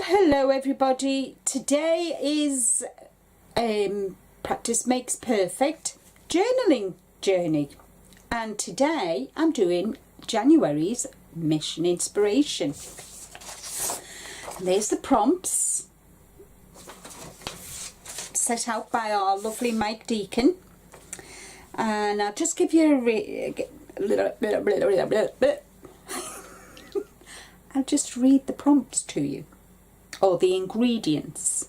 Hello everybody. Today is Practice Makes Perfect journaling journey, and today I'm doing January's mission inspiration. And there's the prompts set out by our lovely Mike Deacon, and I'll just give you I'll just read the prompts to you, or the ingredients.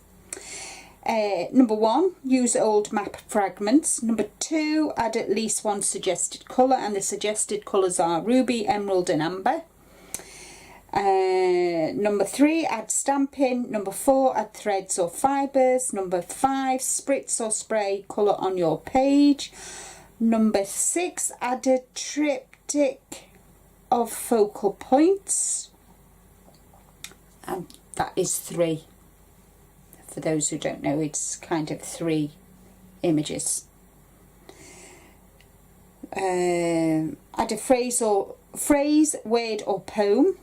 Number 1, use old map fragments. Number 2, add at least one suggested colour, and the suggested colours are ruby, emerald and amber. Number 3, add stamping. Number 4, add threads or fibres. Number 5, spritz or spray colour on your page. Number 6, add a triptych of focal points, and that is 3. For those who don't know, it's kind of 3 images. Add a phrase, word or poem,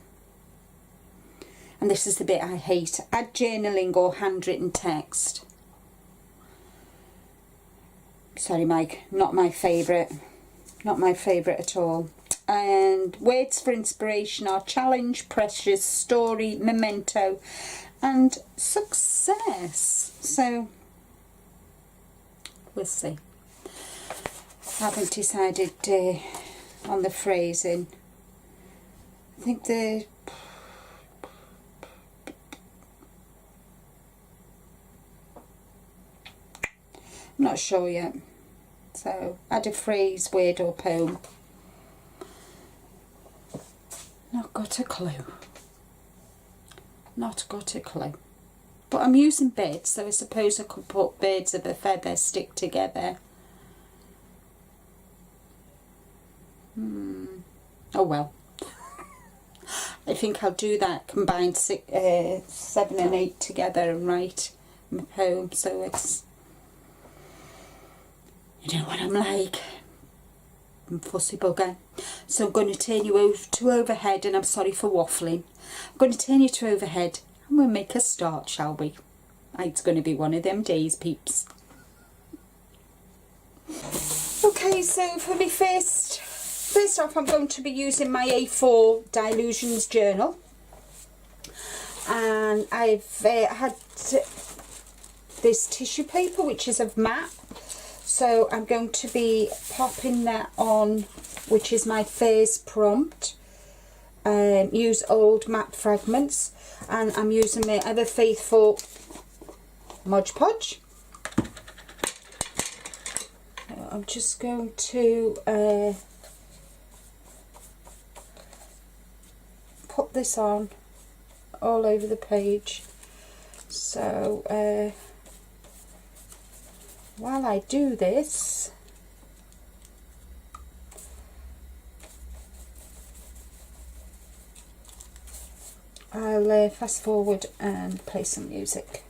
and this is the bit I hate. Add journaling or handwritten text. Sorry Mike, not my favourite at all. And words for inspiration are challenge, precious, story, memento and success. So we'll see. I haven't decided on the phrasing. I think I'm not sure yet. So add a phrase, word or poem. Not got a clue. Not got a clue. But I'm using birds, so I suppose I could put birds of a feather stick together. Oh well. I think I'll do that, combine 7 and 8 together and write my poem. So it's, you know what I'm like. I'm fussy bugger. So I'm going to turn you over to overhead, and I'm sorry for waffling. I'm going to turn you to overhead and we'll make a start, shall we? It's going to be one of them days, peeps. Okay, so for me first off, I'm going to be using my A4 Dilutions journal, and I've had this tissue paper which is of map. So I'm going to be popping that on, which is my first prompt. Use old map fragments, and I'm using my Ever Faithful Mod Podge. I'm just going to put this on all over the page. So while I do this, I'll fast forward and play some music.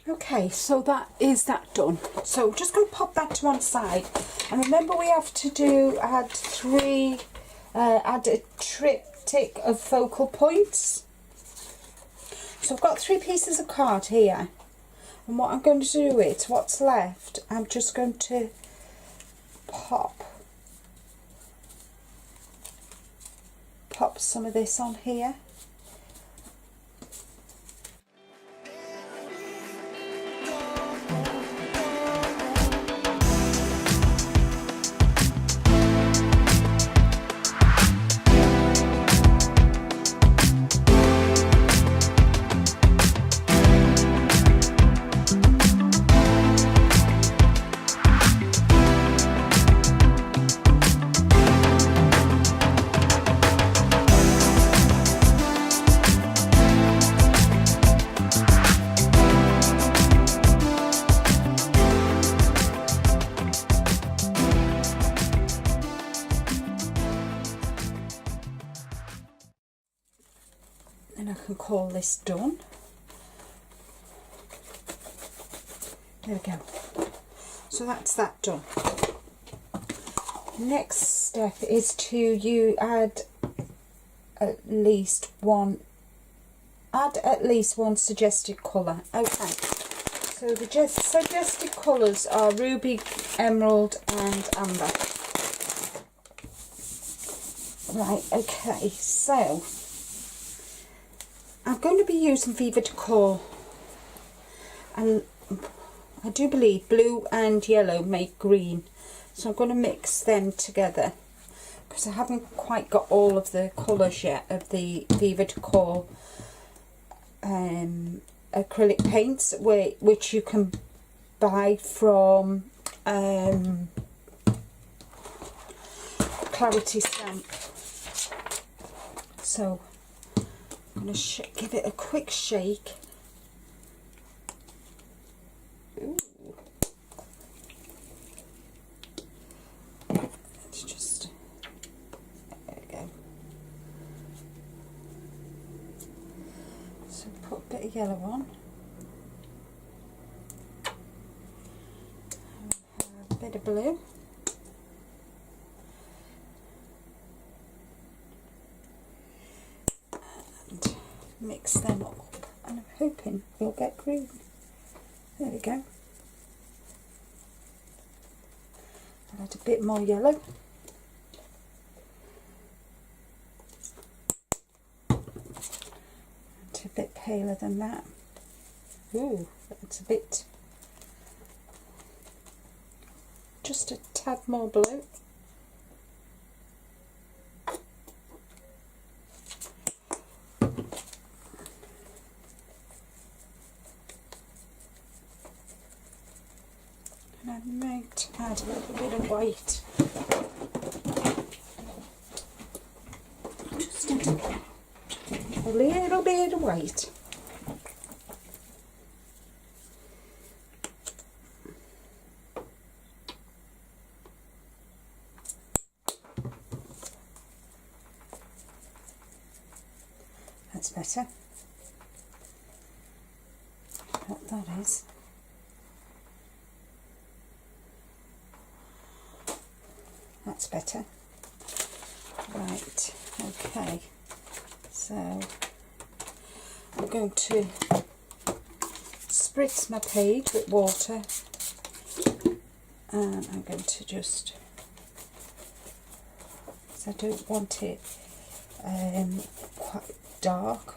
Okay, so that is that done. So I'm just going to pop that to one side, and remember we have to add a triptych of focal points. So I've got 3 pieces of card here, and what I'm going to do is, what's left, I'm just going to pop some of this on here. and I can call this done. There we go. So that's that done. Next step is to add at least one suggested colour. Okay, so the suggested colours are ruby, emerald and amber. Right, okay, so I'm going to be using Viva Decor, and I do believe blue and yellow make green, so I'm going to mix them together because I haven't quite got all of the colours yet of the Viva Decor acrylic paints, which you can buy from Clarity Stamp. So I'm going to give it a quick shake. Ooh. Let's just, there we go. So put a bit of yellow on. A bit of blue. And mix them up. And I'm hoping we'll get green. There we go. I'll add a bit more yellow. And a bit paler than that. Ooh, that's a bit, just a tad more blue. And I might add a little bit of white. Just a little bit of white. That's better. What that is. That's better. Right, okay. So I'm going to spritz my page with water, and I'm going to just, because I don't want it quite dark.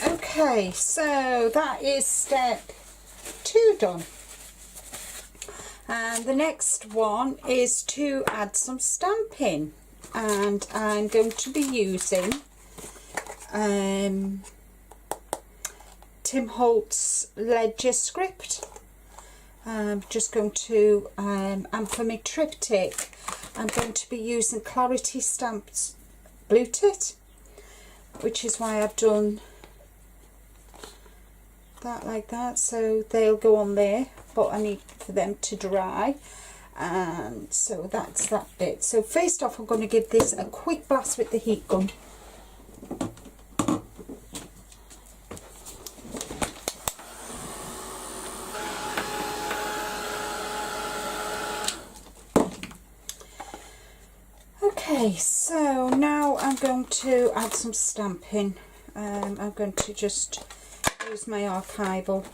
Okay, so that is step 2 done, and the next one is to add some stamping, and I'm going to be using Tim Holtz Ledger Script. I'm just going to, and for my triptych I'm going to be using Clarity Stamp's Blue Tit, which is why I've done that like that, so they'll go on there, but I need for them to dry, and so that's that bit. So first off, I'm going to give this a quick blast with the heat gun. Okay, so now I'm going to add some stamping. I'm going to just use my archival.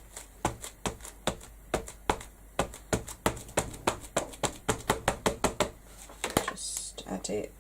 Just add it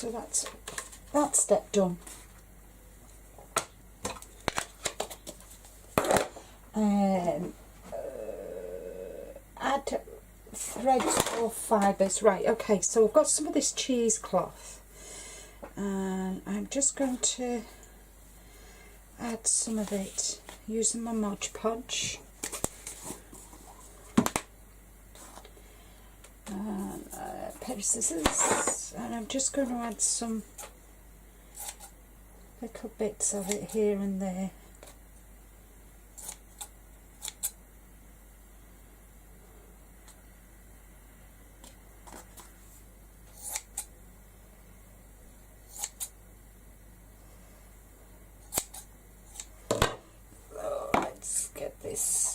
so that's that step done. Add threads or fibres. Right, okay, so I've got some of this cheesecloth and I'm just going to add some of it using my Mod Podge. And a pair of scissors, and I'm just going to add some little bits of it here and there. Oh, let's get this.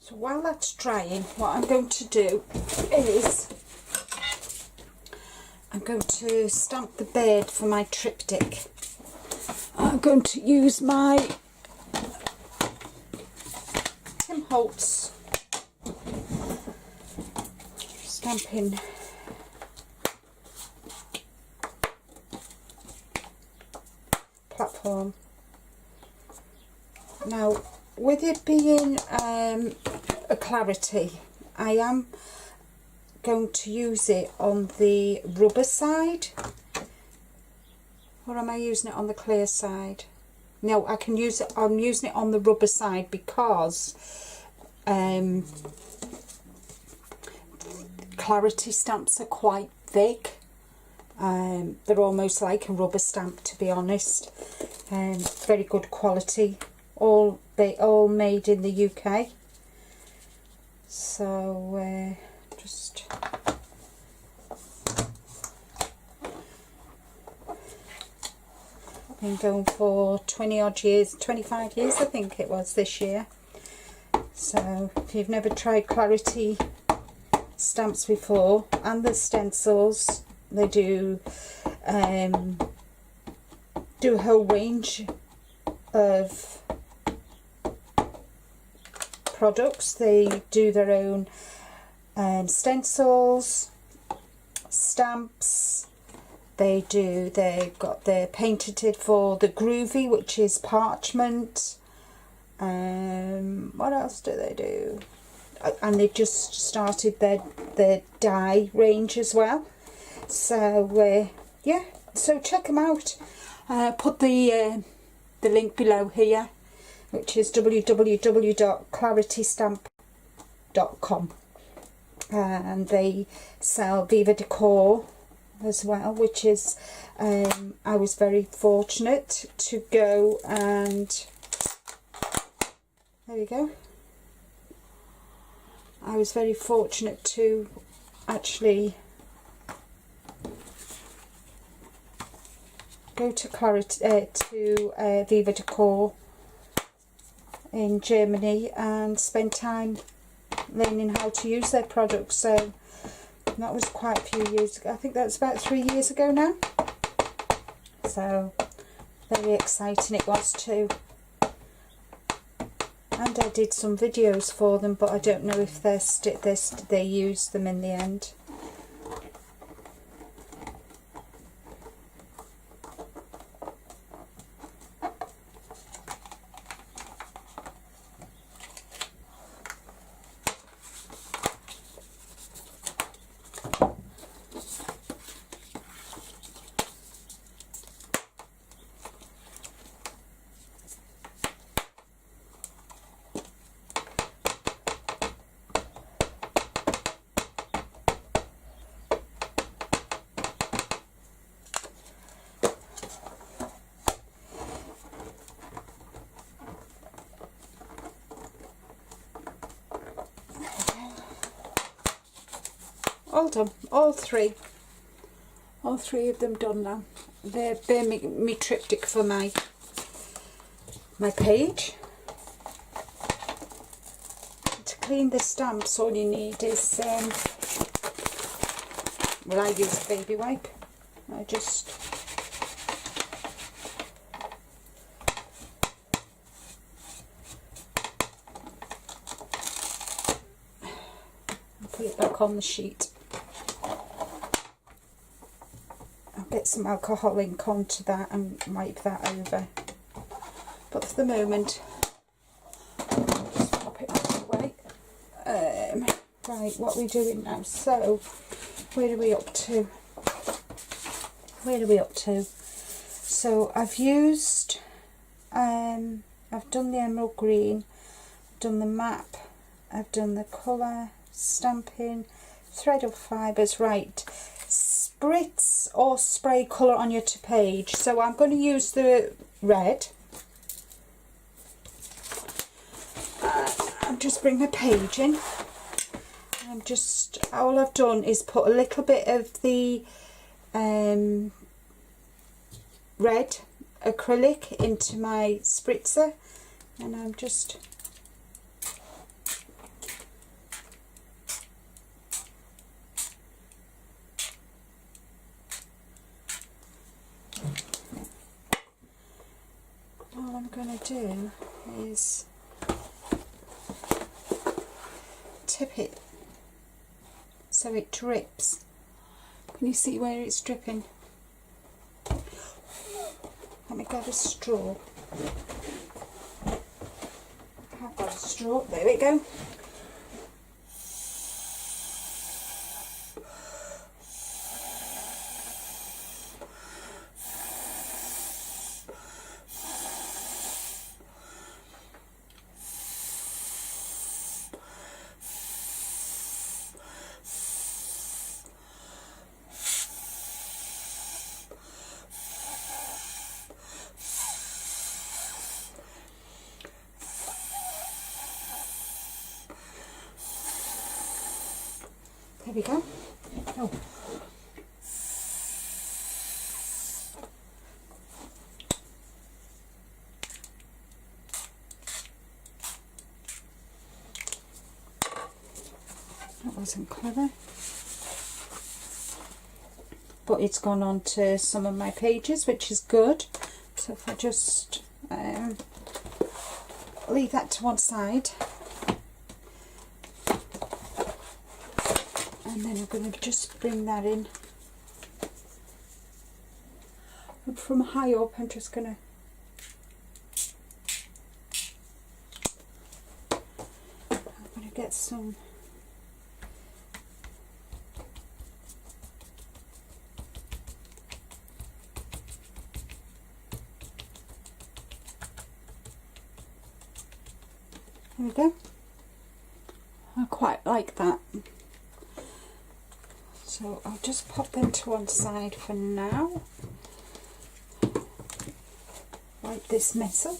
So while that's drying, what I'm going to do is I'm going to stamp the bird for my triptych. I'm going to use my Tim Holtz stamping platform. Now, with it being a clarity, I am going to use it on the rubber side, or am I using it on the clear side? No, I can use it. I'm using it on the rubber side because clarity stamps are quite thick. They're almost like a rubber stamp, to be honest. Very good quality. They all made in the UK. So just been going for 20 odd years, 25 years I think it was this year. So if you've never tried Clarity stamps before, and the stencils, they do a whole range of products. They do their own stencils, stamps. They've got their painted for the Groovy, which is parchment. What else do they do? And they've just started their dye range as well. So yeah, so check them out. Put the link below here, which is www.claritystamp.com, and they sell Viva Decor as well, which is I was very fortunate to go, and there you go. I was very fortunate to actually go to Viva Decor in Germany and spend time learning how to use their products. So that was quite a few years ago. I think that's about 3 years ago now. So very exciting it was too. And I did some videos for them, but I don't know if they used them in the end. all done, all three of them done now. They're me triptych for my page. To clean the stamps, all you need is well, I use a baby wipe. I just put it back on the sheet. I'll get some alcohol ink onto that and wipe that over. But for the moment, I'll just pop it out of the way. Right, what are we doing now? So, where are we up to? So I've used, I've done the emerald green, done the map, I've done the colour, stamping, thread or fibres. Right, spritz or spray colour on your page. So I'm going to use the red. I'll just bring my page in. I'm just, all I've done is put a little bit of the red acrylic into my spritzer, and I'm just all I'm going to do is tip it so it drips. Can you see where it's dripping? Let me get a straw. I've got a straw, there we go. There we go. Oh. That wasn't clever. But it's gone on to some of my pages, which is good. So if I just leave that to one side. And then I'm going to just bring that in. And from high up, I'm just going to get some there we go. I quite like that. So I'll just pop them to one side for now. Wipe this mess up.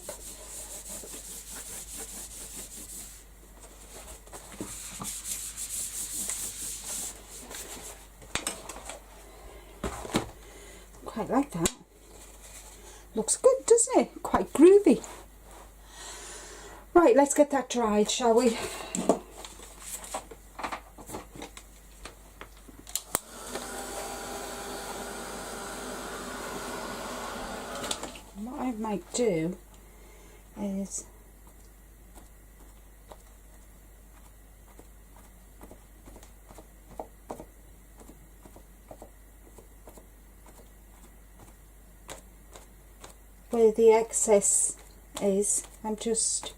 Quite like that. Looks good, doesn't it? Quite groovy. Right, let's get that dried, shall we? What I might do is where the excess is, I'm just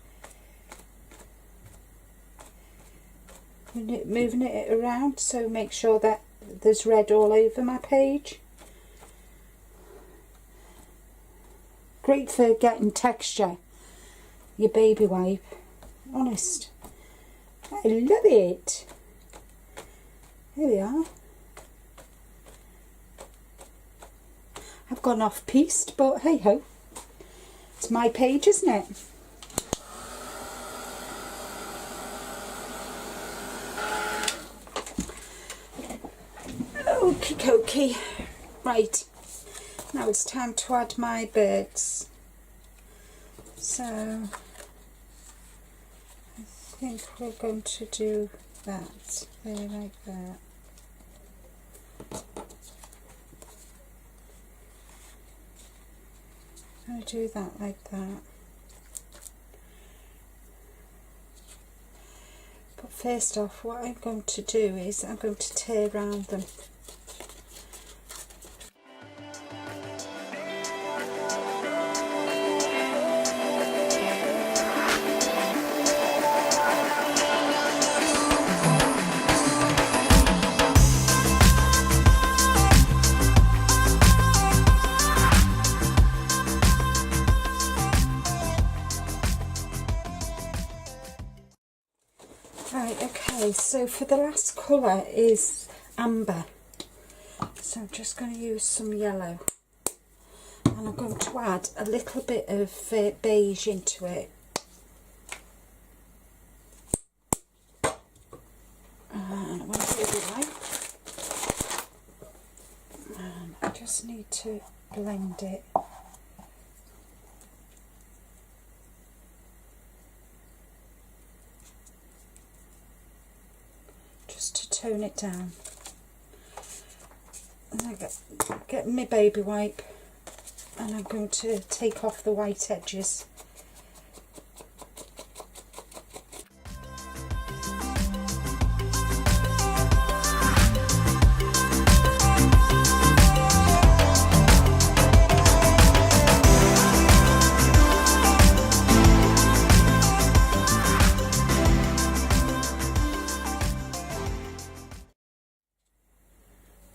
moving it around, so make sure that there's red all over my page. Great for getting texture, your baby wipe. Honest, I love it. Here we are. I've gone off piste, but hey ho, it's my page, isn't it? Okie dokie. Right, now it's time to add my birds. So I think we're going to do that there, like that. I'm going to do that like that. But first off, what I'm going to do is I'm going to tear around them. Right, okay, so for the last colour is amber. So I'm just going to use some yellow. And I'm going to add a little bit of beige into it. And I'm going to do it right. And I just need to blend it. Just to tone it down. And I get my baby wipe and I'm going to take off the white edges.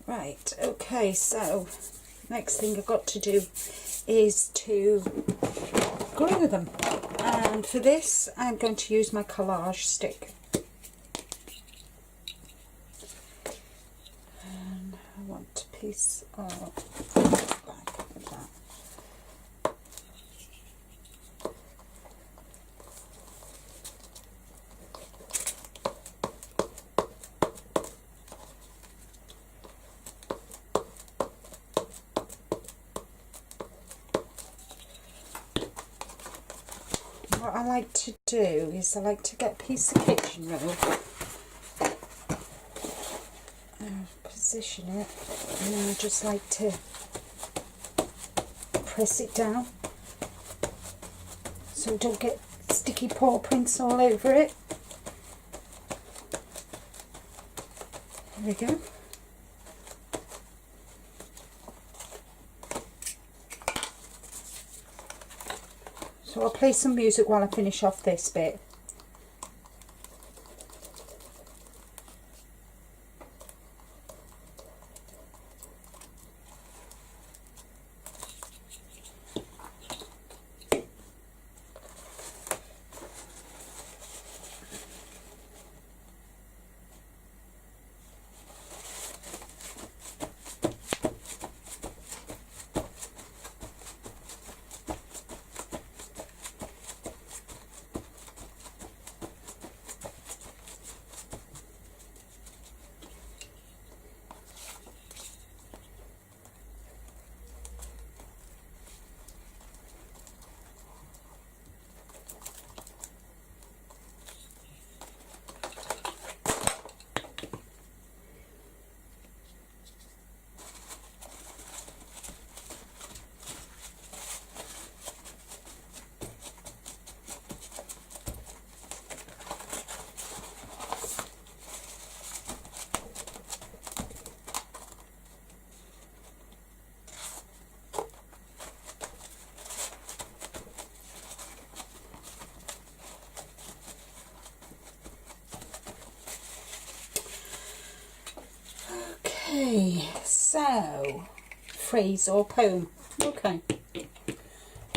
Right, okay, so next thing I've got to do is to glue them, and for this I'm going to use my collage stick. And I want a piece of black of that. What I like to do is I like to get a piece of kitchen roll, position it, and then I just like to press it down so I don't get sticky paw prints all over it. There we go. So I'll play some music while I finish off this bit. Okay, so phrase or poem. Okay,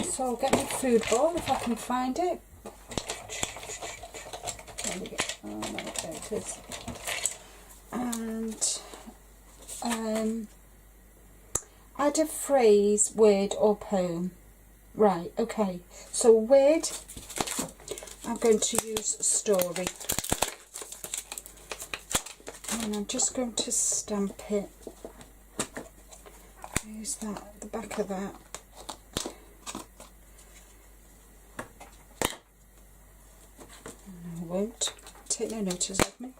so I'll get my food ball if I can find it. There we go. Oh no, there it is. And add a phrase, word or poem. Right, okay, so word, I'm going to use story. And I'm just going to stamp it use that, the back of that. I won't take no notice of me.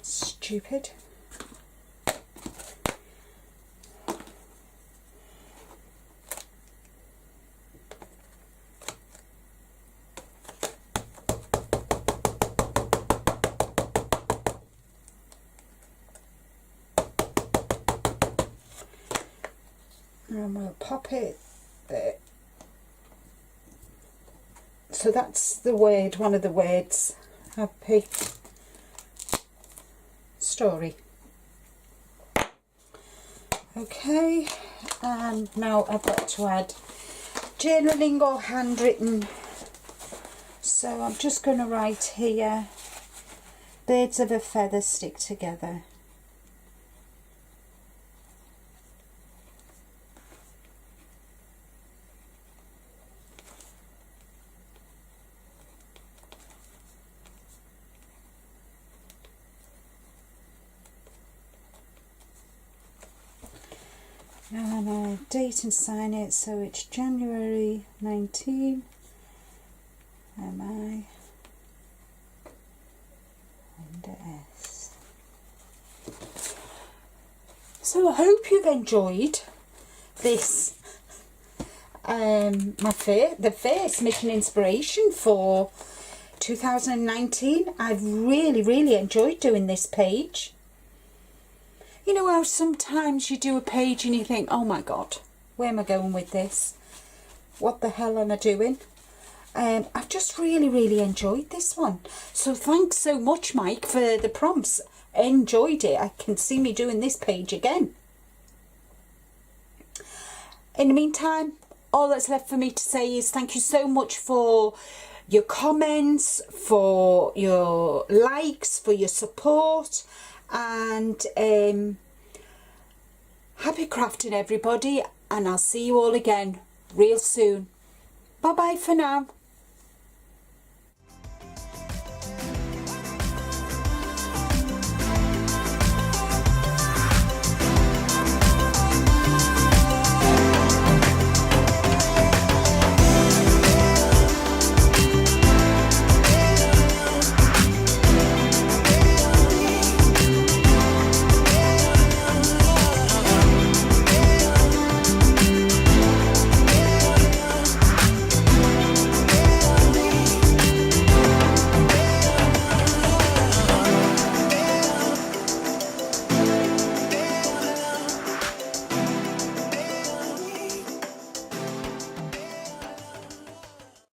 Stupid. And we'll pop it there. So that's the word, one of the words. Happy story. Okay, and now I've got to add journaling or handwritten. So I'm just going to write here, birds of a feather stick together. And I date and sign it, so it's January 19, MI under S. So I hope you've enjoyed this, the first mission inspiration for 2019. I've really enjoyed doing this page. You know how sometimes you do a page and you think, oh my god, where am I going with this? What the hell am I doing? I've just really enjoyed this one. So thanks so much, Mike, for the prompts. Enjoyed it. I can see me doing this page again. In the meantime, all that's left for me to say is thank you so much for your comments, for your likes, for your support. And happy crafting, everybody, and I'll see you all again real soon. Bye bye for now.